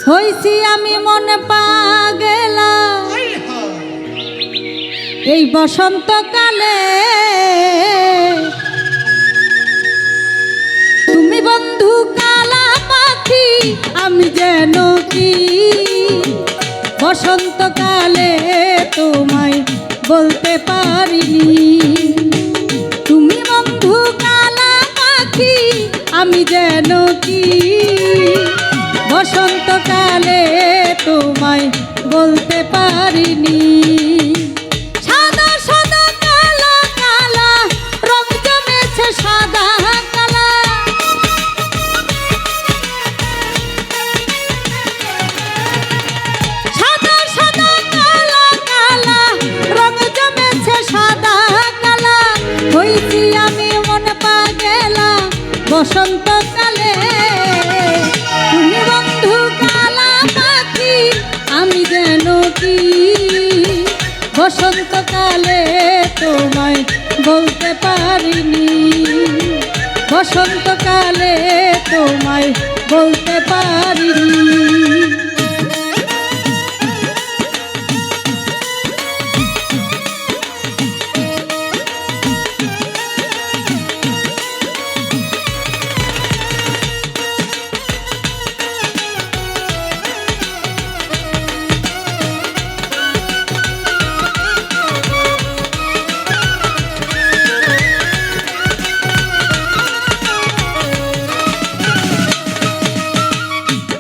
হইছি আমি মনে পাগলা এই বসন্তকালে তুমি বন্ধু কালা পাখি আমি যেন কি বসন্তকালে তোমায় বলতে পারিনি তুমি বন্ধু কালা পাখি আমি যেন কি বসন্তকালে তোমায় বলতে পারিনি সাদা সাদা কালা কালা রং জমেছে সাদা কালা সাদা সাদা কালা কালা রং জমেছে সাদা কালা হইছি আমি মন পাগলা বসন্তকালে তুমি বন্ধু কালা পাখি আমি যেন কি বসন্তকালে তোমায় বলতে পারিনি বসন্তকালে তোমায় বলতে পারিনি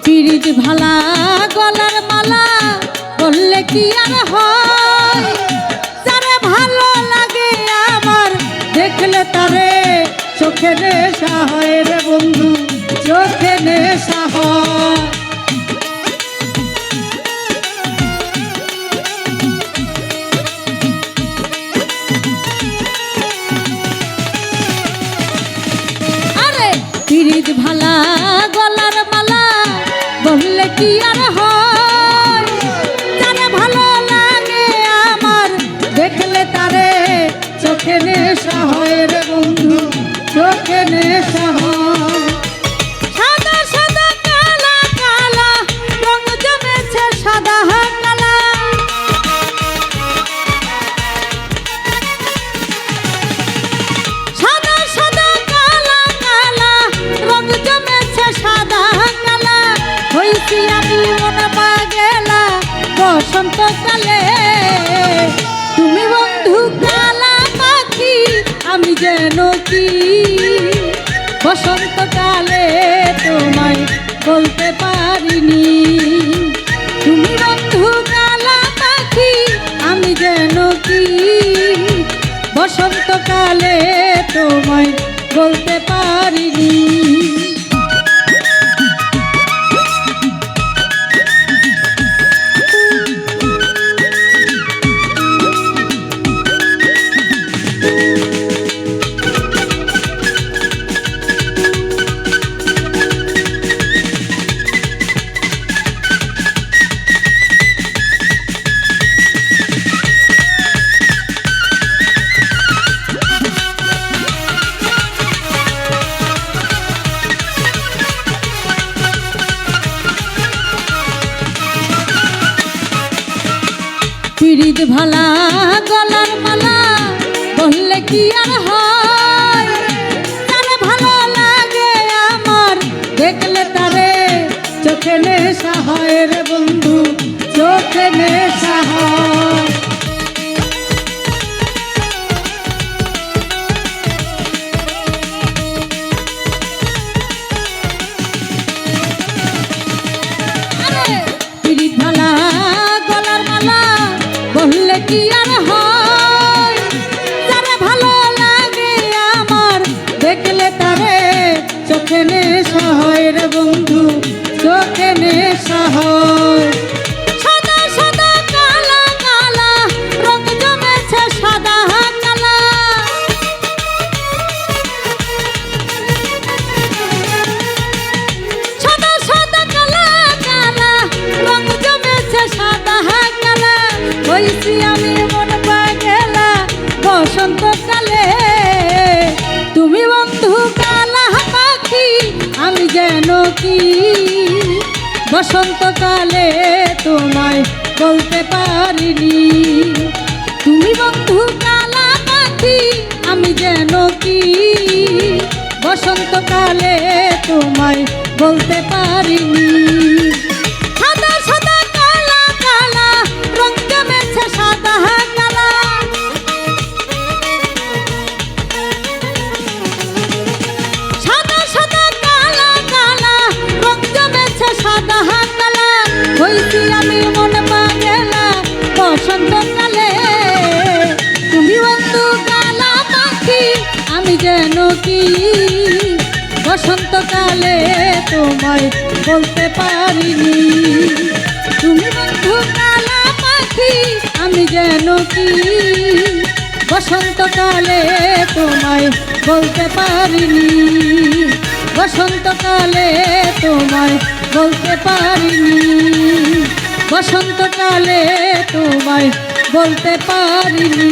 পিরিত ভালা গলার মালা বললে কি আর হয় যারে ভালো লাগে আমার দেখলে তারে চোখে নেশা হয় রে বন্ধু চোখে নেশা হয় আরে পিরিত ভালা গলার মালা বললে কি আর হয় যারে ভালো লাগে আমার দেখলে তারে চোখে নেশা হয় রে বন্ধু চোখে নেশা হয় সাদা সাদা কালা কালা রং জমেছে সাদা কালা সাদা সাদা কালা কালা রং জমেছে সাদা কালা হইছি আমি মন পাগলা বসন্তকালে তুমি বন্ধু কালা পাখি আমি যেন কি বসন্তকালে তোমায় বলতে পারিনি তুমি বন্ধু কালা পাখি আমি যেন কি বসন্তকালে তোমায় বলতে পারিনি পিরিত ভালা গলার মালা বললে কি আর হয় তারে ভালো লাগে আমার দেখলে তারে চোখে নেশা হয় রে বন্ধু চোখে নেশা হয় পিরিত ভালা গলার মালা বললে কি আর হয় যারে ভালো লাগে আমার দেখলে তারে চোখে নেশা হয় রে বন্ধু চোখে নেশা হয় সাদা সাদা কালা কালা রং জমেছে সাদা কালা সাদা সাদা কালা কালা রং জমেছে সাদা কালা হইছি আমি মন পাগলা বসন্তকালে তুমি বন্ধু কালা পাখি আমি যেন কি বসন্তকালে তোমায় বলতে পারিনি। তুমি বন্ধু কালা পাখি আমি যেন কি, বসন্তকালে তোমায় বলতে পারিনি। সাদা সাদা কালা কালা রং জমেছে সাদা কালা, সাদা সাদা কালা কালা রং জমেছে সাদা কালা। হইছি আমি মন পাগলা বসন্তকালে, তুমি বন্ধু কালা পাখি আমি যেন কি, বসন্তকালে তোমায় বলতে পারিনি। তুমি বন্ধু কালা পাখি আমি যেন কি, বসন্তকালে তোমায় বলতে পারিনি। বসন্তকালে তোমায় বলতে পারিনি। বসন্তকালে তোমায় বলতে পারিনি।